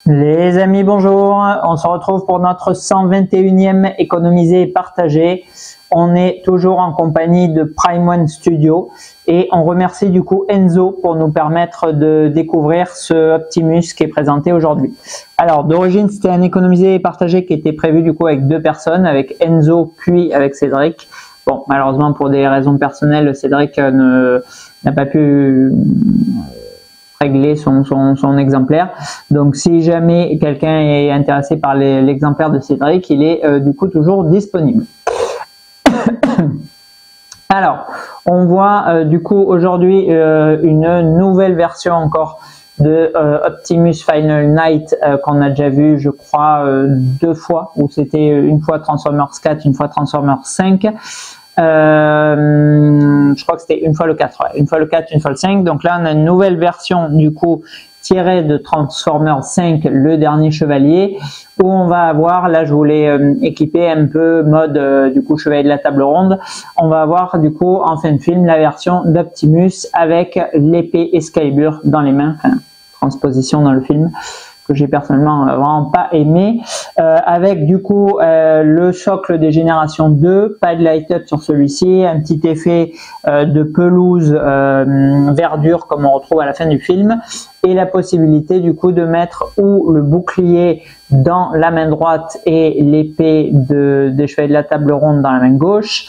Les amis, bonjour. On se retrouve pour notre 121e économiser et partager. On est toujours en compagnie de Prime One Studio et on remercie du coup Enzo pour nous permettre de découvrir ce Optimus qui est présenté aujourd'hui. Alors d'origine, c'était un économiser et partager qui était prévu du coup avec deux personnes, avec Enzo puis avec Cédric. Bon, malheureusement pour des raisons personnelles, Cédric n'a pas pu régler son exemplaire. Donc si jamais quelqu'un est intéressé par l'exemplaire de Cédric, il est du coup toujours disponible. Alors, on voit du coup aujourd'hui une nouvelle version encore de Optimus Final Night qu'on a déjà vu, je crois, deux fois, où c'était une fois Transformers 4, une fois Transformers 5. Je crois que c'était une fois le 4, ouais. Une fois le 4, une fois le 5. Donc là, on a une nouvelle version du coup tirée de Transformers 5, le dernier chevalier, où on va avoir, là je voulais équiper un peu mode du coup chevalier de la table ronde. On va avoir du coup en fin de film la version d'Optimus avec l'épée Excalibur dans les mains, enfin, transposition dans le film que j'ai personnellement vraiment pas aimé, avec du coup le socle des générations 2, pas de light-up sur celui-ci, un petit effet de pelouse verdure comme on retrouve à la fin du film, et la possibilité du coup de mettre ou le bouclier dans la main droite et l'épée des chevaliers de la table ronde dans la main gauche,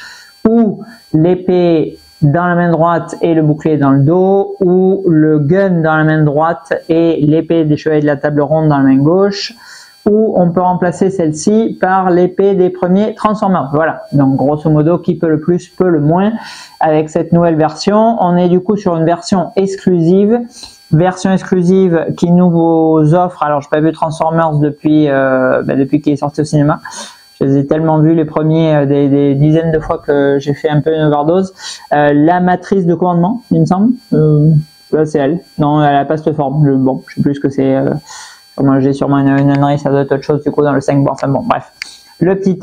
ou l'épée dans la main droite et le bouclier dans le dos, ou le gun dans la main droite et l'épée des chevaliers de la table ronde dans la main gauche, ou on peut remplacer celle-ci par l'épée des premiers Transformers. Voilà, donc grosso modo, qui peut le plus, peut le moins. Avec cette nouvelle version, on est du coup sur une version exclusive qui nous offre, alors je n'ai pas vu Transformers depuis qu'il est sorti au cinéma. Je les ai tellement vus les premiers des dizaines de fois que j'ai fait un peu une overdose. La matrice de commandement, il me semble. C'est elle. Non, elle n'a pas cette forme. Bon, je sais plus ce que c'est. Moi, j'ai sûrement une ânerie, ça doit être autre chose du coup dans le 5. Bon, enfin bon, bref. Le petit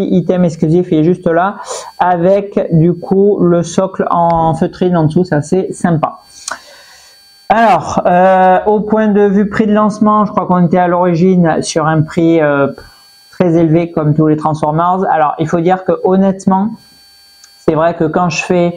item exclusif il est juste là, avec du coup le socle en feutrine en dessous, c'est assez sympa. Alors, au point de vue prix de lancement, je crois qu'on était à l'origine sur un prix très élevé comme tous les Transformers. Alors il faut dire que honnêtement, c'est vrai que quand je fais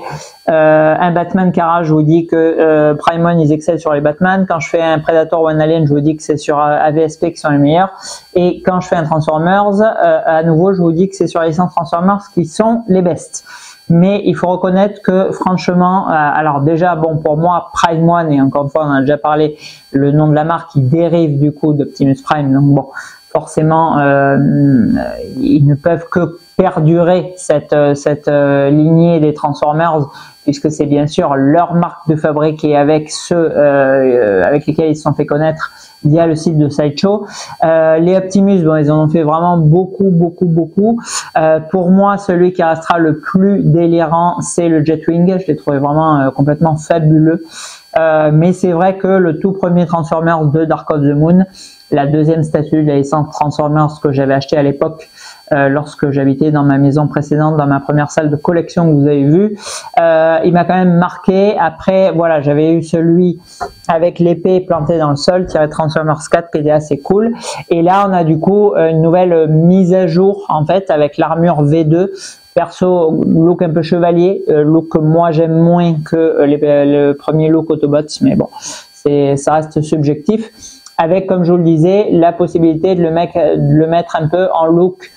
un Batman Kara, je vous dis que Prime One ils excellent sur les Batman. Quand je fais un Predator ou un Alien, je vous dis que c'est sur AVSP qui sont les meilleurs. Et quand je fais un Transformers, à nouveau, je vous dis que c'est sur les licences Transformers qui sont les best. Mais il faut reconnaître que franchement, alors déjà bon pour moi Prime One, et encore une fois on en a déjà parlé, le nom de la marque il dérive du coup d'Optimus Prime, donc bon forcément ils ne peuvent que perdurer cette lignée des Transformers, puisque c'est bien sûr leur marque de fabrique et avec ceux avec lesquels ils se sont fait connaître via le site de Sideshow. Les Optimus, bon, ils en ont fait vraiment beaucoup. Pour moi, celui qui restera le plus délirant, c'est le Jetwing. Je l'ai trouvé vraiment complètement fabuleux. Mais c'est vrai que le tout premier Transformers de Dark of the Moon, la deuxième statue de la licence Transformers que j'avais acheté à l'époque lorsque j'habitais dans ma maison précédente, dans ma première salle de collection que vous avez vue, il m'a quand même marqué. Après, voilà, j'avais eu celui avec l'épée plantée dans le sol, tiré Transformers 4, qui était assez cool. Et là, on a du coup une nouvelle mise à jour, en fait, avec l'armure V2. Perso, look un peu chevalier, look que moi j'aime moins que le premier look Autobots, mais bon, ça reste subjectif. Avec, comme je vous le disais, la possibilité de le mettre un peu en look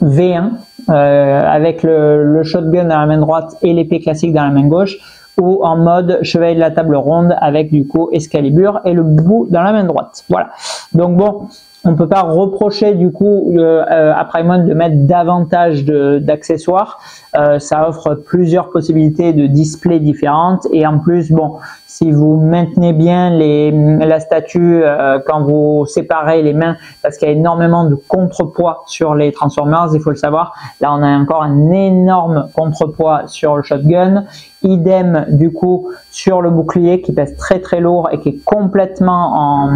V1, avec le shotgun dans la main droite et l'épée classique dans la main gauche, ou en mode chevalier de la table ronde avec du coup Excalibur et le bout dans la main droite. Voilà. Donc bon, on ne peut pas reprocher du coup à Prime One de mettre davantage d'accessoires. Ça offre plusieurs possibilités de display différentes, et en plus, bon, si vous maintenez bien la statue quand vous séparez les mains, parce qu'il y a énormément de contrepoids sur les Transformers, il faut le savoir. Là, on a encore un énorme contrepoids sur le shotgun. Idem du coup sur le bouclier qui pèse très lourd et qui est complètement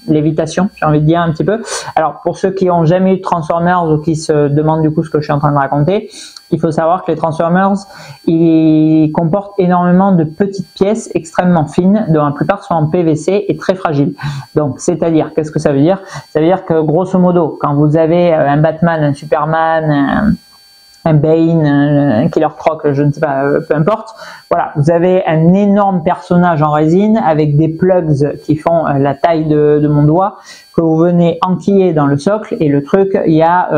lévitation, j'ai envie de dire un petit peu. Alors pour ceux qui ont jamais eu de Transformers ou qui se demandent du coup ce que je suis en train de raconter, il faut savoir que les Transformers, ils comportent énormément de petites pièces extrêmement fines, dont la plupart sont en PVC et très fragiles. Donc, c'est-à-dire, qu'est-ce que ça veut dire? Ça veut dire que, grosso modo, quand vous avez un Batman, un Superman, un Bane, un Killer Croc, je ne sais pas, peu importe. Voilà, vous avez un énorme personnage en résine avec des plugs qui font la taille de mon doigt, que vous venez enquiller dans le socle, et le truc, il y a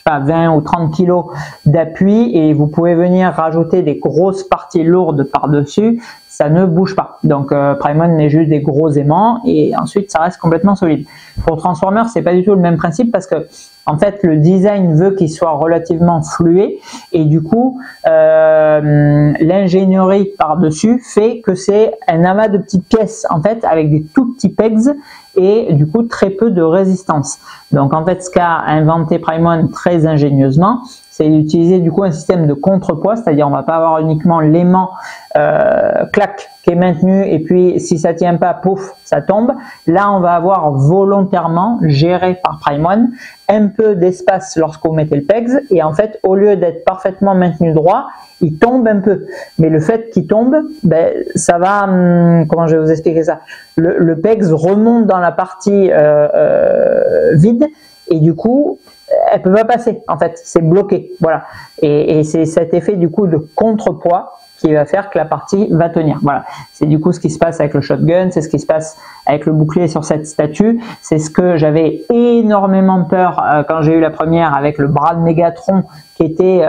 20 ou 30 kilos d'appui, et vous pouvez venir rajouter des grosses parties lourdes par-dessus, ça ne bouge pas. Donc Primon met juste des gros aimants et ensuite ça reste complètement solide. Pour Transformers, c'est pas du tout le même principe parce que en fait le design veut qu'il soit relativement flué et du coup l'ingénierie par-dessus fait que c'est un amas de petites pièces en fait avec des tout petits pegs et du coup très peu de résistance. Donc en fait ce qu'a inventé Primon très ingénieusement, c'est d'utiliser du coup un système de contrepoids, c'est-à-dire on va pas avoir uniquement l'aimant clac qui est maintenu et puis si ça tient pas, pouf, ça tombe. Là on va avoir volontairement géré par Primon un peu d'espace lorsque vous mettez le pegs et en fait au lieu d'être parfaitement maintenu droit, il tombe un peu. Mais le fait qu'il tombe, ben, ça va, comment je vais vous expliquer ça? Le pegs remonte dans la partie vide et du coup elle peut pas passer, en fait, c'est bloqué, voilà. Et c'est cet effet du coup de contrepoids qui va faire que la partie va tenir, voilà. C'est du coup ce qui se passe avec le shotgun, c'est ce qui se passe avec le bouclier sur cette statue, c'est ce que j'avais énormément peur quand j'ai eu la première avec le bras de Megatron qui était,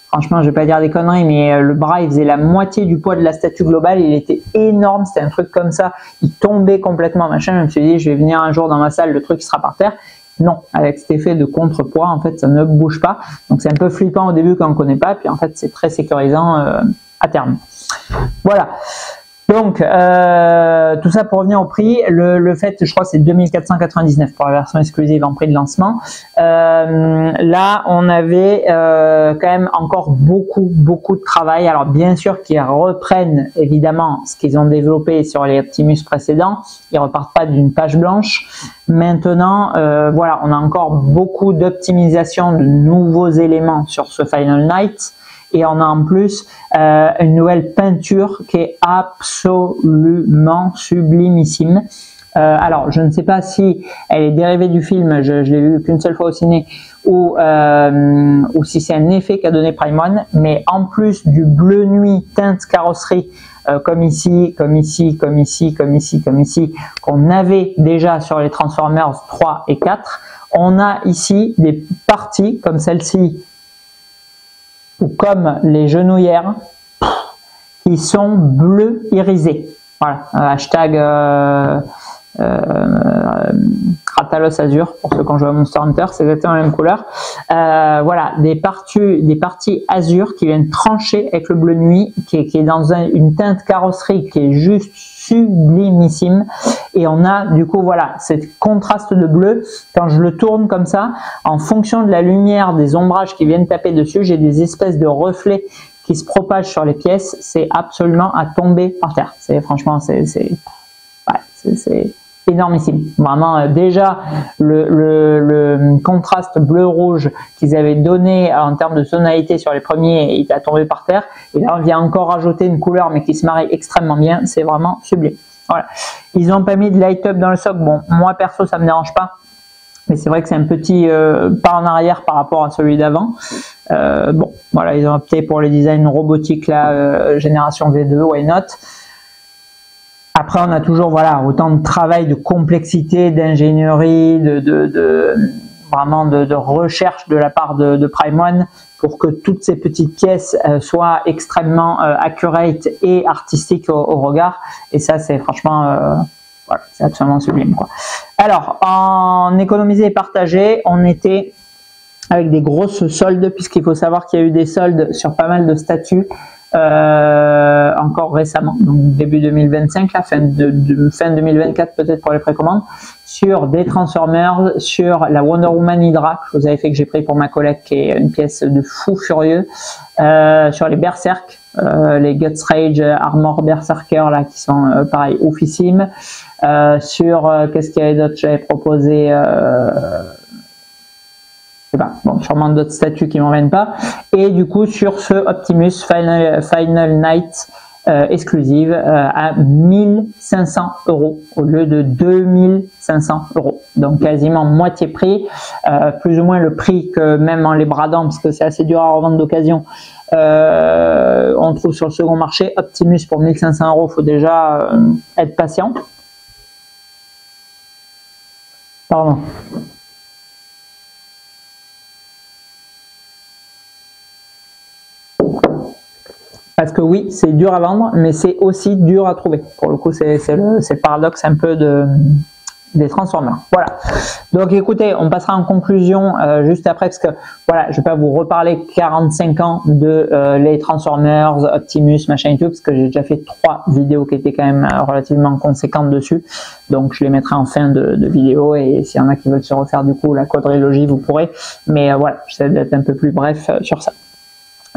franchement je vais pas dire des conneries, mais le bras il faisait la moitié du poids de la statue globale, il était énorme, c'était un truc comme ça, il tombait complètement machin, je me suis dit je vais venir un jour dans ma salle, le truc il sera par terre. Non, avec cet effet de contrepoids, en fait, ça ne bouge pas. Donc, c'est un peu flippant au début quand on ne connaît pas. Puis, en fait, c'est très sécurisant à terme. Voilà. Donc, tout ça pour revenir au prix. Le fait, je crois que c'est 2499 pour la version exclusive en prix de lancement. Là, on avait quand même encore beaucoup de travail. Alors, bien sûr qu'ils reprennent évidemment ce qu'ils ont développé sur les Optimus précédents. Ils repartent pas d'une page blanche. Maintenant, voilà, on a encore beaucoup d'optimisation de nouveaux éléments sur ce Final Night. Et on a en plus une nouvelle peinture qui est absolument sublimissime. Alors, je ne sais pas si elle est dérivée du film, je l'ai vu qu'une seule fois au ciné, ou si c'est un effet qu'a donné Primon, mais en plus du bleu nuit teinte carrosserie, comme ici, qu'on avait déjà sur les Transformers 3 et 4, on a ici des parties comme celle-ci, ou comme les genouillères qui sont bleu irisé. Voilà, hashtag Ratalos Azur pour ceux qui ont joué à Monster Hunter, c'est exactement la même couleur. Voilà, des parties azur qui viennent trancher avec le bleu nuit, qui est dans une teinte carrosserie qui est juste sublimissime. Et on a du coup voilà, ce contraste de bleu. Quand je le tourne comme ça, en fonction de la lumière des ombrages qui viennent taper dessus, j'ai des espèces de reflets qui se propagent sur les pièces. C'est absolument à tomber par terre. C'est franchement, c'est énormissime. Vraiment, déjà, le contraste bleu-rouge qu'ils avaient donné en termes de tonalité sur les premiers, il a tombé par terre. Et là, on vient encore rajouter une couleur, mais qui se marie extrêmement bien. C'est vraiment sublime. Voilà. Ils n'ont pas mis de light-up dans le socle. Bon, moi, perso, ça me dérange pas. Mais c'est vrai que c'est un petit pas en arrière par rapport à celui d'avant. Bon, voilà, ils ont opté pour les designs robotiques, là, génération V2, why not? Après, on a toujours voilà autant de travail, de complexité, d'ingénierie, vraiment de recherche de la part de Primon pour que toutes ces petites pièces soient extrêmement accurate et artistiques au regard. Et ça, c'est franchement, voilà, c'est absolument sublime, quoi. Alors, en économiser et partager, on était avec des grosses soldes, puisqu'il faut savoir qu'il y a eu des soldes sur pas mal de statues. Encore récemment, donc début 2025, la fin 2024 peut-être pour les précommandes, sur des Transformers, sur la Wonder Woman Hydra que je vous avais fait, que j'ai pris pour ma collègue, qui est une pièce de fou furieux, sur les Berserk, les Guts Rage Armor Berserker là, qui sont pareil oufissimes, sur qu'est-ce qu'il y avait d'autre, j'avais proposé bon, sûrement d'autres statuts qui m'en viennent pas, et du coup sur ce Optimus Final Night exclusive à 1500 € au lieu de 2500 €, donc quasiment moitié prix, plus ou moins le prix que même en les bradant, parce que c'est assez dur à revendre d'occasion, on trouve sur le second marché. Optimus pour 1500 €, faut déjà être patient. Pardon. Parce que oui, c'est dur à vendre, mais c'est aussi dur à trouver. Pour le coup, c'est le paradoxe un peu des Transformers. Voilà. Donc écoutez, on passera en conclusion juste après, parce que voilà, je vais pas vous reparler 45 ans de les Transformers, Optimus, machin et tout, parce que j'ai déjà fait 3 vidéos qui étaient quand même relativement conséquentes dessus. Donc je les mettrai en fin de vidéo, et s'il y en a qui veulent se refaire du coup la quadrilogie, vous pourrez. Mais voilà, j'essaie d'être un peu plus bref sur ça.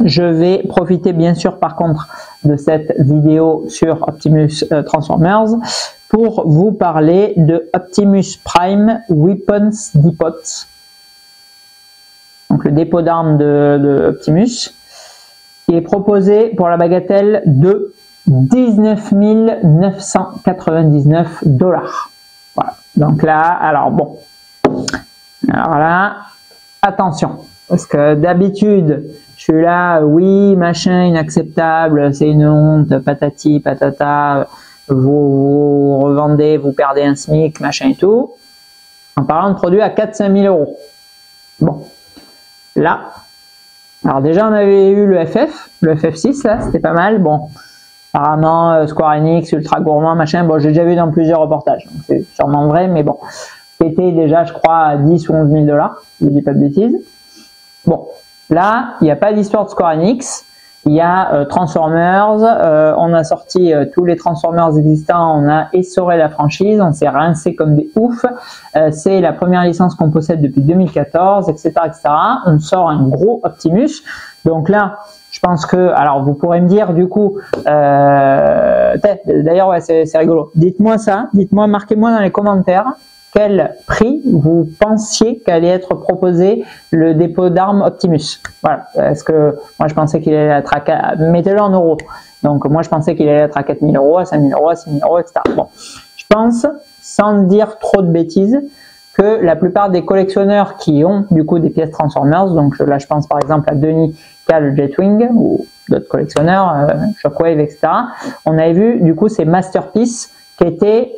Je vais profiter bien sûr par contre de cette vidéo sur Optimus Transformers pour vous parler de Optimus Prime Weapons Depot, donc le dépôt d'armes de Optimus, qui est proposé pour la bagatelle de 19 999 $. Voilà, donc là, alors bon, alors là, attention, parce que d'habitude, je suis là, oui, machin, inacceptable, c'est une honte, patati, patata, vous revendez, vous perdez un SMIC, machin et tout, en parlant de produits à 4-5 000 €. Bon, là, alors déjà on avait eu le FF6, là, c'était pas mal, bon, apparemment Square Enix, ultra gourmand, machin, bon, j'ai déjà vu dans plusieurs reportages, donc c'est sûrement vrai, mais bon, c'était déjà, je crois, à 10 ou 11 000 $, si je dis pas de bêtises. Bon. Là, il n'y a pas d'histoire de Square Enix, il y a Transformers, on a sorti tous les Transformers existants, on a essoré la franchise, on s'est rincé comme des oufs, c'est la première licence qu'on possède depuis 2014, etc., etc. On sort un gros Optimus, donc là, je pense que, alors vous pourrez me dire du coup, d'ailleurs ouais, c'est rigolo, dites-moi ça, dites-moi, marquez-moi dans les commentaires, quel prix vous pensiez qu'allait être proposé le dépôt d'armes Optimus. Voilà, est-ce que moi je pensais qu'il allait être à, mettez-le en euros, donc moi je pensais qu'il allait être à 4 000 €, à 5 000 €, à 6 000 €, etc. Bon, je pense, sans dire trop de bêtises, que la plupart des collectionneurs qui ont du coup des pièces Transformers, donc là je pense par exemple à Denis qui a le Jetwing, ou d'autres collectionneurs, Shockwave, etc. On avait vu du coup ces Masterpiece qui étaient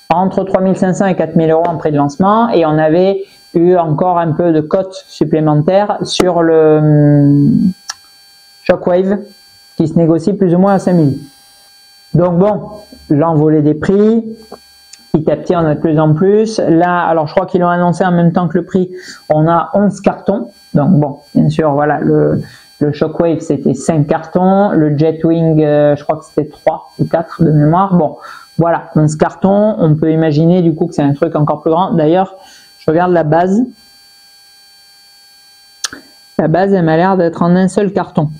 entre 3500 et 4000 € en prix de lancement, et on avait eu encore un peu de cote supplémentaire sur le Shockwave qui se négocie plus ou moins à 5000. Donc bon, l'envolée des prix, petit à petit on a de plus en plus. Là, alors je crois qu'ils l'ont annoncé en même temps que le prix, on a 11 cartons, donc bon, bien sûr, voilà, le Shockwave c'était 5 cartons, le Jetwing je crois que c'était 3 ou 4 de mémoire, bon. Voilà, 11 cartons, on peut imaginer du coup que c'est un truc encore plus grand. D'ailleurs, je regarde la base. La base, elle m'a l'air d'être en un seul carton.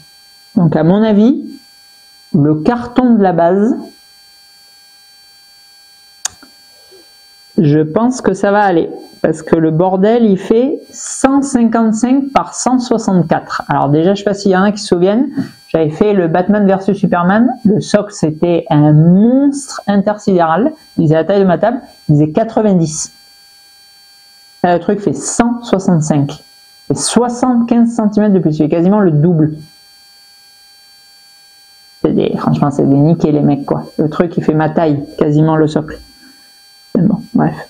Donc à mon avis, le carton de la base, je pense que ça va aller. Parce que le bordel, il fait 155 par 164. Alors déjà, je ne sais pas s'il y en a qui se souviennent, j'avais fait le Batman vs Superman. Le socle, c'était un monstre intersidéral. Il faisait la taille de ma table. Il faisait 90. Là, le truc fait 165. Et 75 cm de plus. C'est quasiment le double. Franchement, c'est des niqués, les mecs, quoi. Le truc, il fait ma taille, quasiment le socle. Bon, bref.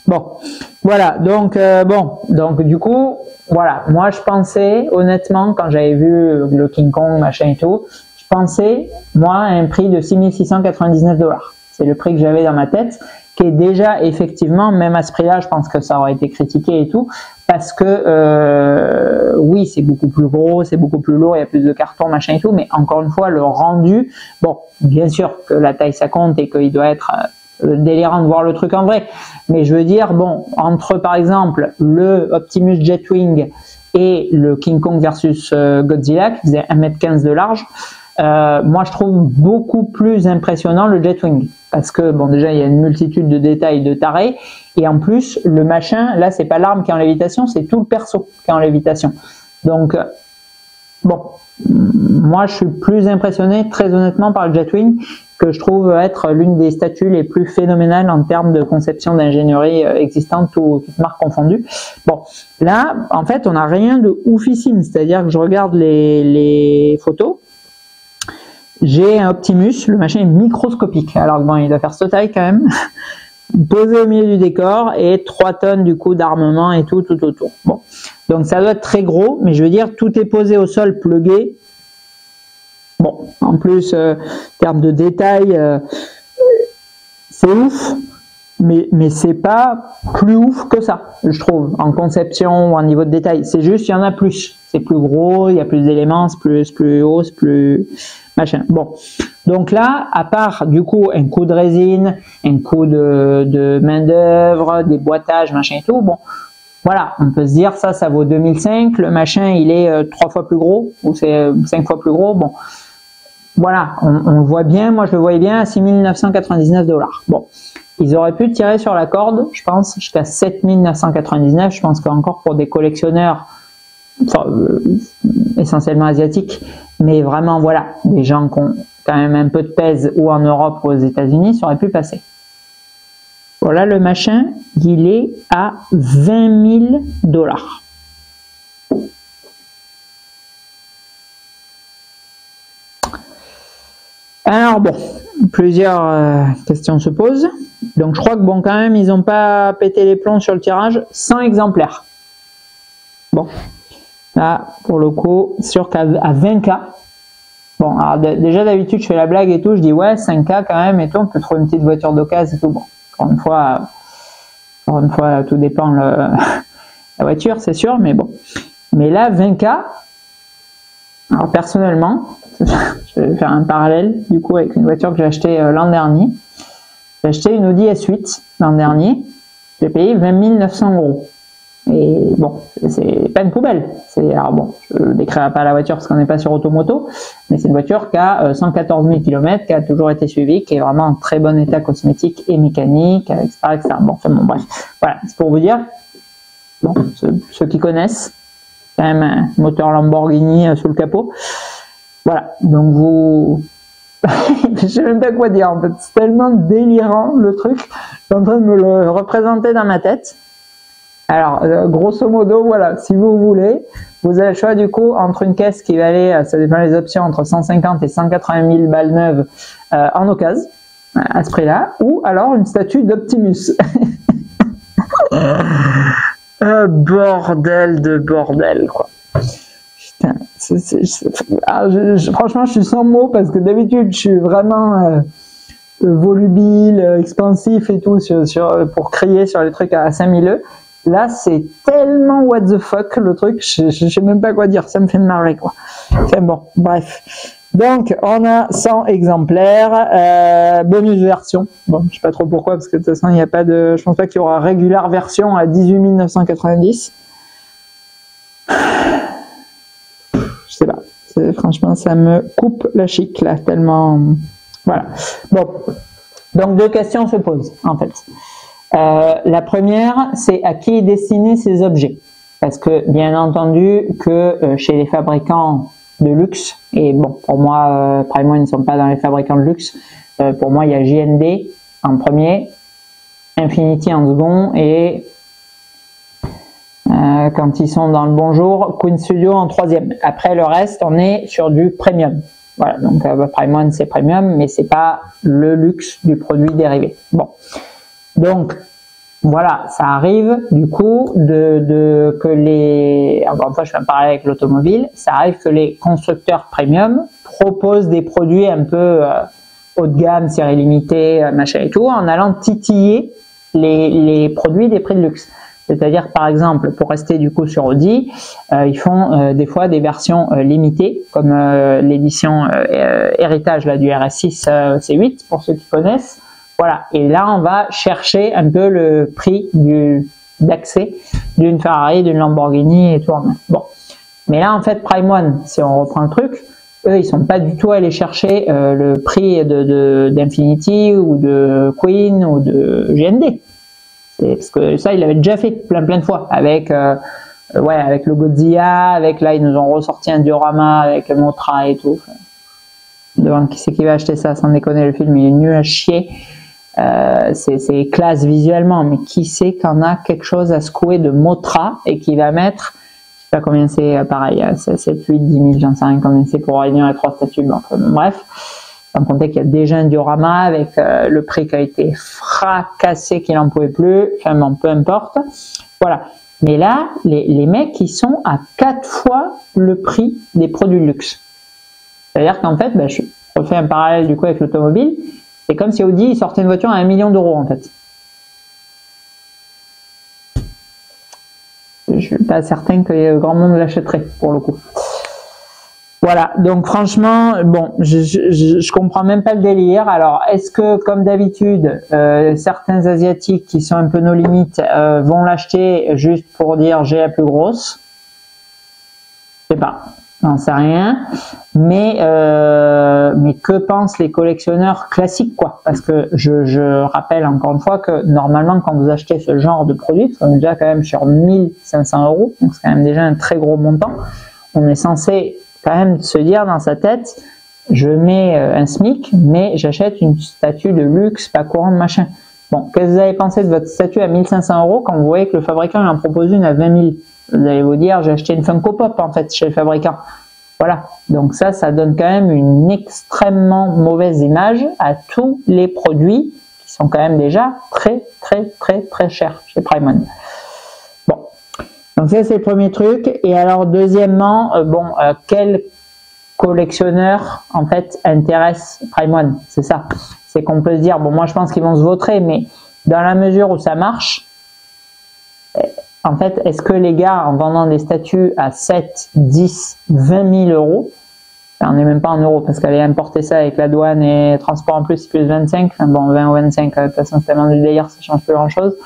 Bon, voilà, donc donc du coup, voilà, moi je pensais, honnêtement, quand j'avais vu le King Kong, machin et tout, je pensais, moi, à un prix de 6 699 $. C'est le prix que j'avais dans ma tête, qui est déjà, effectivement, même à ce prix-là, je pense que ça aurait été critiqué et tout, parce que oui, c'est beaucoup plus gros, c'est beaucoup plus lourd, il y a plus de carton, machin et tout, mais encore une fois, le rendu, bon, bien sûr que la taille ça compte et qu'il doit être délirant de voir le truc en vrai, mais je veux dire, bon, entre par exemple le Optimus Jetwing et le King Kong versus Godzilla qui faisait 1,15 m de large, moi je trouve beaucoup plus impressionnant le Jetwing, parce que bon, déjà il y a une multitude de détails de tarés, et en plus le machin, là c'est pas l'arme qui est en lévitation, c'est tout le perso qui est en lévitation. Donc bon, moi je suis plus impressionné très honnêtement par le Jetwing, que je trouve être l'une des statues les plus phénoménales en termes de conception d'ingénierie existante, toutes marques confondues. Bon, là en fait on n'a rien de oufissime, c'est-à-dire que je regarde les photos. J'ai un Optimus, le machin est microscopique, alors bon, il doit faire cette taille quand même, posé au milieu du décor, et 3 tonnes du coup d'armement et tout autour. Bon, donc ça doit être très gros, mais je veux dire, tout est posé au sol, plugué. Bon, en plus, en termes de détails, c'est ouf, mais c'est pas plus ouf que ça, je trouve, en conception ou en niveau de détail. C'est juste, il y en a plus. C'est plus gros, il y a plus d'éléments, c'est plus haut, c'est plus machin. Bon, donc là, à part du coup un coût de résine, un coût de main d'œuvre, des boîtages, machin et tout, bon, voilà, on peut se dire ça vaut 2005, le machin il est 3 fois plus gros, ou c'est 5 fois plus gros, bon, voilà, on le voit bien, moi je le voyais bien à 6 999 $. Bon, ils auraient pu tirer sur la corde, je pense, jusqu'à 7 999, je pense qu'encore pour des collectionneurs, enfin, essentiellement asiatiques, mais vraiment voilà, des gens qui ont quand même un peu de pèse, ou en Europe ou aux États-Unis, ça aurait pu passer. Voilà, le machin, il est à 20 000 $. Alors bon, plusieurs questions se posent. Donc je crois que bon, quand même, ils n'ont pas pété les plombs sur le tirage. 100 exemplaires. Bon. Là, pour le coup, sûr qu'à 20K, bon, alors déjà d'habitude je fais la blague et tout, je dis ouais, 5K quand même et tout, on peut trouver une petite voiture d'occasion et tout. Bon, encore une fois, tout dépend la voiture, c'est sûr, mais bon. Mais là, 20K, alors personnellement, je vais faire un parallèle du coup avec une voiture que j'ai achetée l'an dernier. J'ai acheté une Audi S8 l'an dernier, j'ai payé 20 900 €. Et bon, c'est pas une poubelle. Alors bon, je ne décrirai pas la voiture parce qu'on n'est pas sur Automoto, mais c'est une voiture qui a 114 000 km, qui a toujours été suivie, qui est vraiment en très bon état cosmétique et mécanique, etc. etc. Bon, enfin bon, bref. Voilà, c'est pour vous dire, bon, ceux qui connaissent, quand même un moteur Lamborghini sous le capot. Voilà, donc vous... je sais même pas quoi dire en fait, c'est tellement délirant le truc, je suis en train de me le représenter dans ma tête. Alors, grosso modo, voilà, si vous voulez, vous avez le choix du coup entre une caisse qui va aller, ça dépend des options, entre 150 et 180 000 balles neuves en occasion, à ce prix-là, ou alors une statue d'Optimus. Bordel de bordel, quoi. Putain, franchement, je suis sans mots parce que d'habitude, je suis vraiment volubile, expansif et tout pour crier sur les trucs à 5000 €. Là, c'est tellement what the fuck le truc, je sais même pas quoi dire, ça me fait marrer quoi. Enfin bon, bref. Donc, on a 100 exemplaires, bonus version. Bon, je sais pas trop pourquoi, parce que de toute façon, il n'y a pas de, je pense pas qu'il y aura régulière version à 18 990. Je sais pas, franchement, ça me coupe la chic là, tellement, voilà. Bon, donc 2 questions se posent en fait. La première, c'est à qui est destiné ces objets, parce que bien entendu que chez les fabricants de luxe, et bon pour moi Prime One ne sont pas dans les fabricants de luxe, pour moi il y a JND en premier, Infinity en second, et quand ils sont dans le bon jour, Queen Studio en troisième. Après le reste, on est sur du premium. Voilà, donc Prime One c'est premium, mais c'est pas le luxe du produit dérivé. Bon. Donc, voilà, ça arrive du coup que les, encore une fois je fais un parallèle avec l'automobile, ça arrive que les constructeurs premium proposent des produits un peu haut de gamme, série limitée, machin et tout, en allant titiller les produits des prix de luxe. C'est-à-dire, par exemple, pour rester du coup sur Audi, ils font des fois des versions limitées, comme l'édition héritage là, du RS6 C8, pour ceux qui connaissent. Voilà, et là, on va chercher un peu le prix d'accès d'une Ferrari, d'une Lamborghini et tout. Bon, mais là, en fait, Prime One, si on reprend le truc, eux, ils sont pas du tout allés chercher le prix d'Infiniti ou de Queen ou de GND. Parce que ça, ils l'avaient déjà fait plein de fois avec avec le Godzilla, avec là, ils nous ont ressorti un diorama avec Motra et tout. Devant qui c'est qui va acheter ça, sans déconner, le film il est nul à chier. C'est classe visuellement, mais qui sait qu'on a quelque chose à secouer de Motra et qui va mettre, je sais pas combien c'est, pareil, 7, 8, 10 000, j'en sais rien combien c'est pour réunir les 3 statues, bon, enfin, bref, sans compter qu'il y a déjà un diorama avec le prix qui a été fracassé, qu'il n'en pouvait plus, enfin bon, peu importe, voilà. Mais là, les mecs, ils sont à 4 fois le prix des produits de luxe. C'est-à-dire qu'en fait, je refais un parallèle du coup avec l'automobile, c'est comme si Audi sortait une voiture à 1 million d'euros en fait. Je suis pas certain que grand monde l'achèterait pour le coup. Voilà, donc franchement, bon, je comprends même pas le délire. Alors, est-ce que comme d'habitude, certains Asiatiques qui sont un peu nos limites vont l'acheter juste pour dire j'ai la plus grosse? Je sais pas. J'en sais rien, mais que pensent les collectionneurs classiques quoi? Parce que je rappelle encore une fois que normalement quand vous achetez ce genre de produit, parce qu'on est déjà quand même sur 1 500 €, donc c'est quand même déjà un très gros montant, on est censé quand même se dire dans sa tête, je mets un SMIC, mais j'achète une statue de luxe, pas courante, machin. Bon, qu'est-ce que vous avez pensé de votre statue à 1 500 € quand vous voyez que le fabricant il en propose une à 20 000? Vous allez vous dire, j'ai acheté une Funko Pop en fait chez le fabricant. Voilà, donc ça donne quand même une extrêmement mauvaise image à tous les produits qui sont quand même déjà très chers chez Prime One. Bon, donc ça c'est le premier truc. Et alors deuxièmement, quel collectionneur en fait intéresse Prime One? C'est ça. C'est qu'on peut se dire, bon moi je pense qu'ils vont se vautrer, mais dans la mesure où ça marche, en fait, est-ce que les gars, en vendant des statues à 7, 10, 20 000 €, on n'est même pas en euros parce qu'elle est importer ça avec la douane et transport en plus, c'est plus 25, enfin bon, 20 ou 25, de toute façon, c'est tellement du délire, ça change plus grand-chose.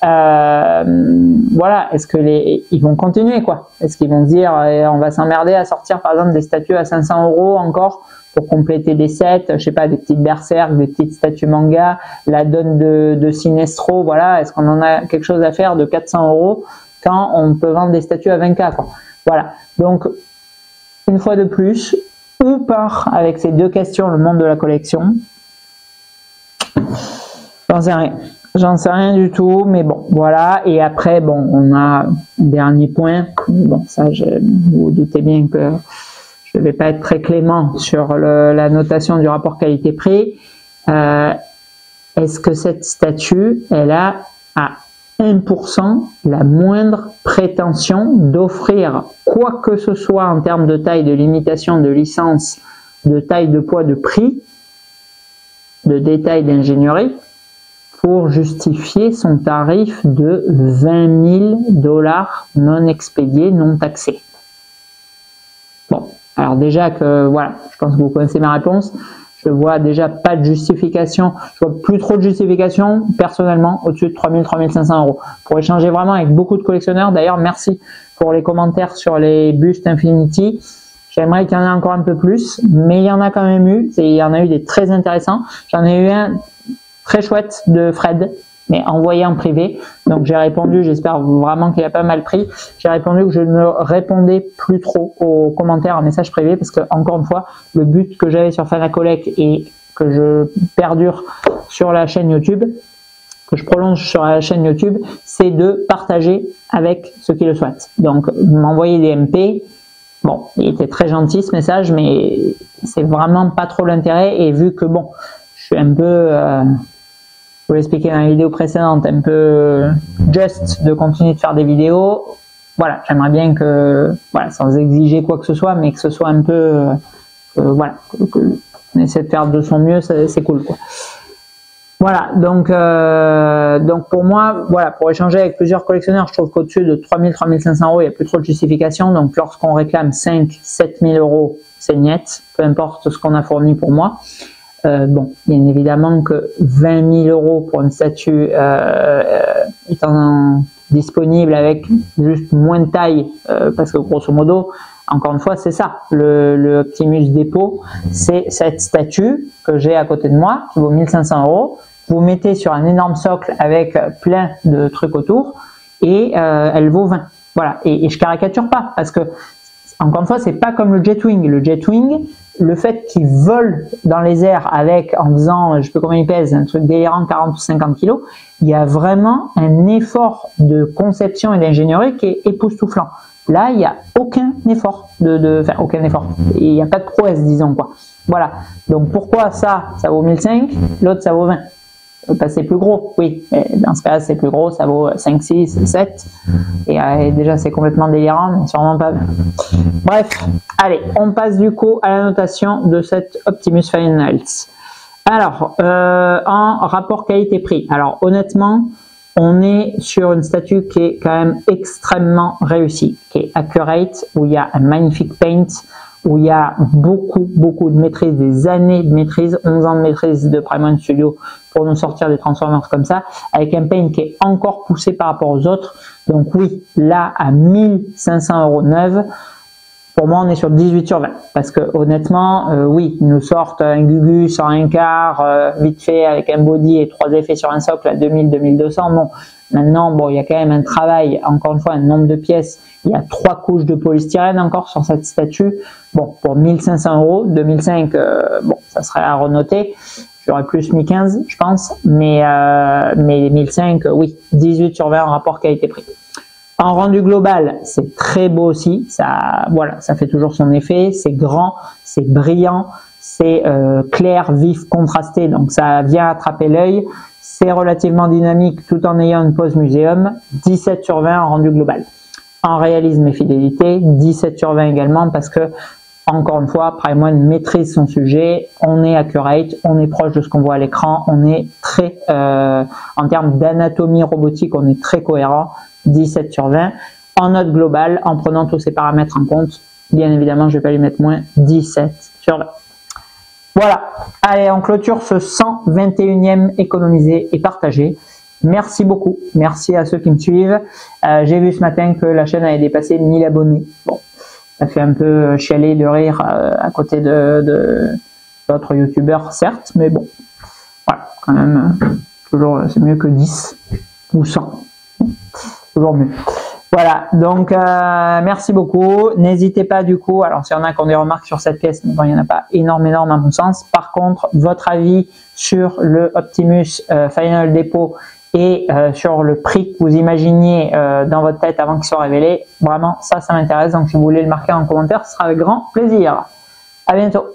Voilà, est-ce que ils vont continuer quoi? Est-ce qu'ils vont se dire, on va s'emmerder à sortir par exemple des statues à 500 € encore pour compléter des sets, je sais pas, des petites berserk, des petites statues manga, la donne de Sinestro, voilà, est-ce qu'on en a quelque chose à faire de 400 € quand on peut vendre des statues à 20K quoi? Voilà, donc une fois de plus, où part avec ces deux questions le monde de la collection? J'en sais rien. J'en sais rien du tout, mais bon, voilà. Et après, bon, on a un dernier point. Bon, ça, vous vous doutez bien que je ne vais pas être très clément sur la notation du rapport qualité-prix. Est-ce que cette statue, elle a à 1% la moindre prétention d'offrir quoi que ce soit en termes de taille, de limitation, de licence, de taille, de poids, de prix, de détail, d'ingénierie, pour justifier son tarif de 20 000 $ non expédiés, non taxés? Bon, alors déjà que, voilà, je pense que vous connaissez ma réponse, je vois déjà pas de justification, je vois plus trop de justification, personnellement, au-dessus de 3 000, 3 500 €. Pour échanger vraiment avec beaucoup de collectionneurs, d'ailleurs, merci pour les commentaires sur les bustes Infiniti. J'aimerais qu'il y en ait encore un peu plus, mais il y en a quand même eu, il y en a eu des très intéressants. J'en ai eu un très chouette de Fred, mais envoyé en privé. Donc j'ai répondu, j'espère vraiment qu'il a pas mal pris. J'ai répondu que je ne répondais plus trop aux commentaires en message privé parce que, encore une fois, le but que j'avais sur Fanacolect et que je perdure sur la chaîne YouTube, que je prolonge sur la chaîne YouTube, c'est de partager avec ceux qui le souhaitent. Donc m'envoyer des MP. Bon, il était très gentil ce message, mais c'est vraiment pas trop l'intérêt. Et vu que bon, je suis un peu, je vous l'expliquais dans la vidéo précédente, un peu just de continuer de faire des vidéos. Voilà, j'aimerais bien que, voilà, sans exiger quoi que ce soit, mais que ce soit un peu, voilà, qu'on essaie de faire de son mieux, c'est cool, quoi. Voilà, donc pour moi, voilà, pour échanger avec plusieurs collectionneurs, je trouve qu'au-dessus de 3 000, 3 500 euros, il n'y a plus trop de justification. Donc lorsqu'on réclame 5 000, 7 000 euros, c'est net, peu importe ce qu'on a fourni pour moi. Bon, bien évidemment que 20 000 euros pour une statue étant disponible avec juste moins de taille, parce que grosso modo, encore une fois, c'est ça, le Optimus Depot, c'est cette statue que j'ai à côté de moi, qui vaut 1 500 euros. Vous mettez sur un énorme socle avec plein de trucs autour et elle vaut 20. Voilà, et je caricature pas, parce que, encore une fois, c'est pas comme le Jetwing. Le Jetwing, le fait qu'il vole dans les airs avec, en faisant, je sais pas combien il pèse, un truc délirant, 40 ou 50 kilos, il y a vraiment un effort de conception et d'ingénierie qui est époustouflant. Là, il n'y a aucun effort, enfin, aucun effort. Il n'y a pas de prouesse, disons, quoi. Voilà. Donc, pourquoi ça vaut 1005, l'autre, ça vaut 20? C'est plus gros, oui. Mais dans ce cas, c'est plus gros, ça vaut 5, 6, 7. Et déjà, c'est complètement délirant, mais sûrement pas 20. Bref, allez, on passe du coup à la notation de cette Optimus Finals. Alors, en rapport qualité-prix. Alors, honnêtement, on est sur une statue qui est quand même extrêmement réussie, qui est accurate, où il y a un magnifique paint, où il y a beaucoup de maîtrise, des années de maîtrise, 11 ans de maîtrise de Prime Studio pour nous sortir des Transformers comme ça, avec un paint qui est encore poussé par rapport aux autres. Donc oui, là, à 1 500 euros neuve, pour moi, on est sur 18 sur 20. Parce que honnêtement, oui, ils nous sortent un Gugus en un quart, vite fait, avec un body et 3 effets sur un socle à 2000, 2200. Bon, maintenant, bon, il y a quand même un travail, encore une fois, un nombre de pièces. Il y a 3 couches de polystyrène encore sur cette statue. Bon, pour 1 500 euros, 2005, bon, ça serait à renoter. J'aurais plus mis 15, je pense. Mais 1005, oui, 18 sur 20 en rapport qualité-prix. En rendu global, c'est très beau aussi, ça, voilà, ça fait toujours son effet, c'est grand, c'est brillant, c'est clair, vif, contrasté, donc ça vient attraper l'œil, c'est relativement dynamique tout en ayant une pose muséum, 17 sur 20 en rendu global. En réalisme et fidélité, 17 sur 20 également parce que, encore une fois, Prime One maîtrise son sujet, on est accurate, on est proche de ce qu'on voit à l'écran, on est très, en termes d'anatomie robotique, on est très cohérent, 17 sur 20. En note globale, en prenant tous ces paramètres en compte, bien évidemment, je ne vais pas lui mettre moins, 17 sur 20. Voilà, allez, on clôture ce 121e économisé et partagé. Merci beaucoup, merci à ceux qui me suivent. J'ai vu ce matin que la chaîne avait dépassé 1000 abonnés. Bon, ça fait un peu chialer de rire à côté de d'autres youtubeurs, certes, mais bon, voilà, quand même, toujours, c'est mieux que 10 ou 100. Toujours mieux. Voilà, donc merci beaucoup. N'hésitez pas du coup, alors s'il y en a qui ont des remarques sur cette pièce, mais bon, il n'y en a pas énorme à mon sens. Par contre, votre avis sur le Optimus Final Depot et sur le prix que vous imaginiez dans votre tête avant qu'il soit révélé, vraiment, ça m'intéresse. Donc si vous voulez le marquer en commentaire, ce sera avec grand plaisir. À bientôt.